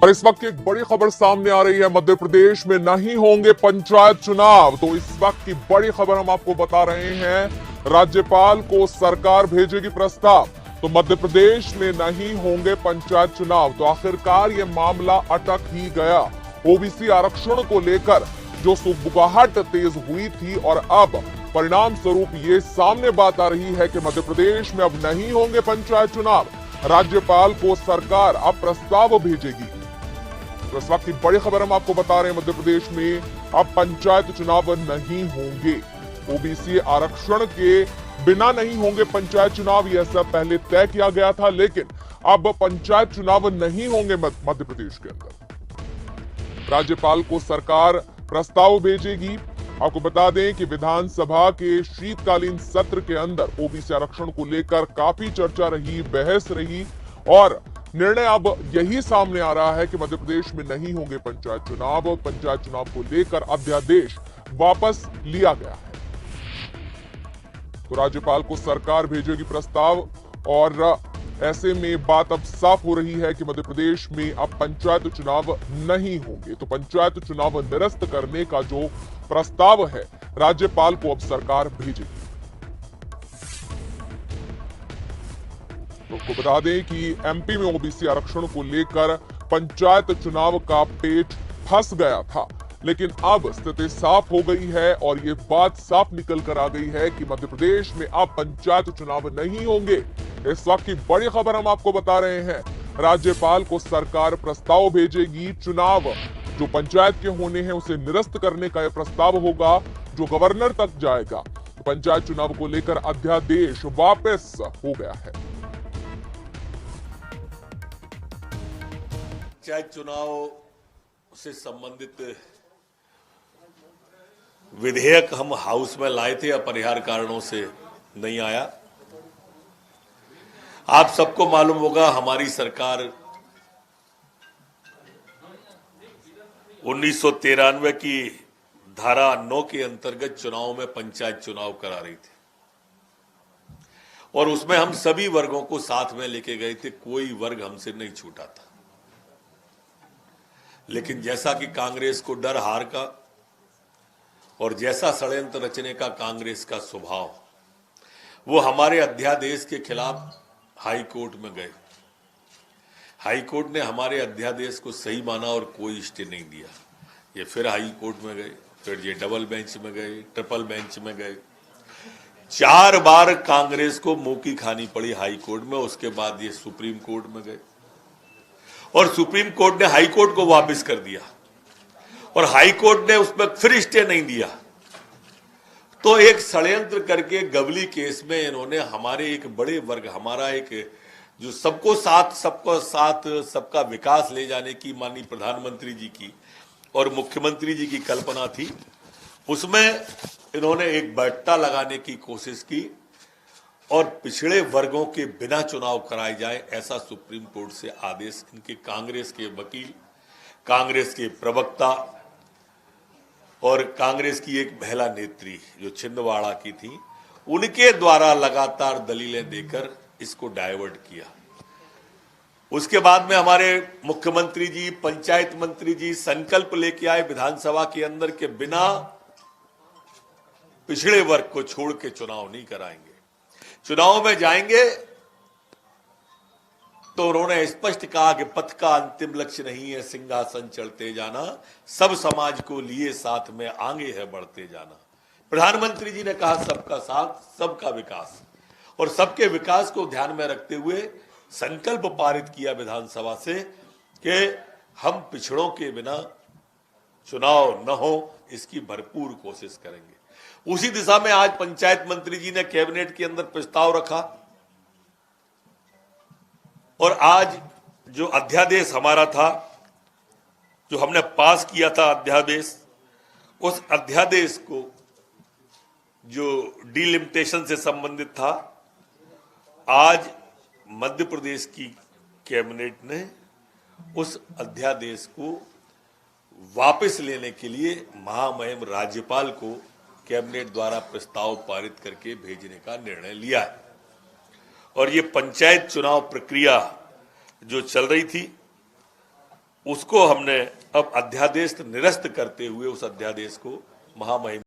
और इस वक्त की एक बड़ी खबर सामने आ रही है। मध्य प्रदेश में नहीं होंगे पंचायत चुनाव। तो इस वक्त की बड़ी खबर हम आपको बता रहे हैं। राज्यपाल को सरकार भेजेगी प्रस्ताव। तो मध्य प्रदेश में नहीं होंगे पंचायत चुनाव। तो आखिरकार ये मामला अटक ही गया। ओबीसी आरक्षण को लेकर जो सुगबुगाहट तेज हुई थी और अब परिणाम स्वरूप ये सामने बात आ रही है कि मध्य प्रदेश में अब नहीं होंगे पंचायत चुनाव। राज्यपाल को सरकार अब प्रस्ताव भेजेगी। तो इस वक्त की बड़ी खबर हम आपको बता रहे हैं। मध्य प्रदेश में अब पंचायत चुनाव नहीं होंगे। ओबीसी आरक्षण के बिना नहीं होंगे पंचायत चुनाव। यह सब पहले तय किया गया था, लेकिन अब पंचायत चुनाव नहीं होंगे मध्य प्रदेश के अंदर। राज्यपाल को सरकार प्रस्ताव भेजेगी। आपको बता दें कि विधानसभा के शीतकालीन सत्र के अंदर ओबीसी आरक्षण को लेकर काफी चर्चा रही, बहस रही और निर्णय अब यही सामने आ रहा है कि मध्य प्रदेश में नहीं होंगे पंचायत चुनाव। पंचायत चुनाव को लेकर अध्यादेश वापस लिया गया है। तो राज्यपाल को सरकार भेजेगी प्रस्ताव और ऐसे में बात अब साफ हो रही है कि मध्य प्रदेश में अब पंचायत चुनाव नहीं होंगे। तो पंचायत चुनाव निरस्त करने का जो प्रस्ताव है राज्यपाल को अब सरकार भेजेगी। तो आपको बता दें कि एमपी में ओबीसी आरक्षण को लेकर पंचायत चुनाव का पेच फंस गया था, लेकिन अब स्थिति साफ हो गई है और ये बात साफ निकल कर आ गई है कि मध्य प्रदेश में अब पंचायत चुनाव नहीं होंगे। इस वक्त की बड़ी खबर हम आपको बता रहे हैं। राज्यपाल को सरकार प्रस्ताव भेजेगी। चुनाव जो पंचायत के होने हैं उसे निरस्त करने का यह प्रस्ताव होगा जो गवर्नर तक जाएगा। पंचायत चुनाव को लेकर अध्यादेश वापस हो गया है। पंचायत चुनाव से संबंधित विधेयक हम हाउस में लाए थे, अपरिहार्य कारणों से नहीं आया। आप सबको मालूम होगा हमारी सरकार 1993 की धारा 9 के अंतर्गत चुनाव में पंचायत चुनाव करा रही थी और उसमें हम सभी वर्गों को साथ में लेके गए थे। कोई वर्ग हमसे नहीं छूटा था। लेकिन जैसा कि कांग्रेस को डर हार का और जैसा षड्यंत्र रचने का कांग्रेस का स्वभाव, वो हमारे अध्यादेश के खिलाफ हाई कोर्ट में गए। हाई कोर्ट ने हमारे अध्यादेश को सही माना और कोई स्टे नहीं दिया। ये फिर हाई कोर्ट में गए, फिर ये डबल बेंच में गए, ट्रिपल बेंच में गए। 4 बार कांग्रेस को मुंह की खानी पड़ी हाई कोर्ट में। उसके बाद ये सुप्रीम कोर्ट में गए और सुप्रीम कोर्ट ने हाई कोर्ट को वापस कर दिया और हाई कोर्ट ने उसमें फिर स्टे नहीं दिया। तो एक षड्यंत्र करके गबली केस में इन्होंने हमारे एक बड़े वर्ग, हमारा एक जो सबको साथ सबका विकास ले जाने की माननीय प्रधानमंत्री जी की और मुख्यमंत्री जी की कल्पना थी, उसमें इन्होंने एक बट्टा लगाने की कोशिश की और पिछड़े वर्गों के बिना चुनाव कराए जाए ऐसा सुप्रीम कोर्ट से आदेश इनके कांग्रेस के वकील, कांग्रेस के प्रवक्ता और कांग्रेस की एक महिला नेत्री जो छिंदवाड़ा की थी, उनके द्वारा लगातार दलीलें देकर इसको डाइवर्ट किया। उसके बाद में हमारे मुख्यमंत्री जी, पंचायत मंत्री जी संकल्प लेके आए विधानसभा के अंदर के बिना पिछड़े वर्ग को छोड़ के चुनाव नहीं कराएंगे। चुनाव में जाएंगे तो उन्होंने स्पष्ट कहा कि पथ का अंतिम लक्ष्य नहीं है सिंहासन चढ़ते जाना, सब समाज को लिए साथ में आगे है बढ़ते जाना। प्रधानमंत्री जी ने कहा सबका साथ, सबका विकास, और सबके विकास को ध्यान में रखते हुए संकल्प पारित किया विधानसभा से कि हम पिछड़ों के बिना चुनाव न हो, इसकी भरपूर कोशिश करेंगे। उसी दिशा में आज पंचायत मंत्री जी ने कैबिनेट के अंदर प्रस्ताव रखा और आज जो अध्यादेश हमारा था, जो हमने पास किया था अध्यादेश, उस अध्यादेश को जो डिलिमिटेशन से संबंधित था, आज मध्य प्रदेश की कैबिनेट ने उस अध्यादेश को वापस लेने के लिए महामहिम राज्यपाल को कैबिनेट द्वारा प्रस्ताव पारित करके भेजने का निर्णय लिया है। और ये पंचायत चुनाव प्रक्रिया जो चल रही थी, उसको हमने अब अध्यादेश निरस्त करते हुए उस अध्यादेश को महामहिम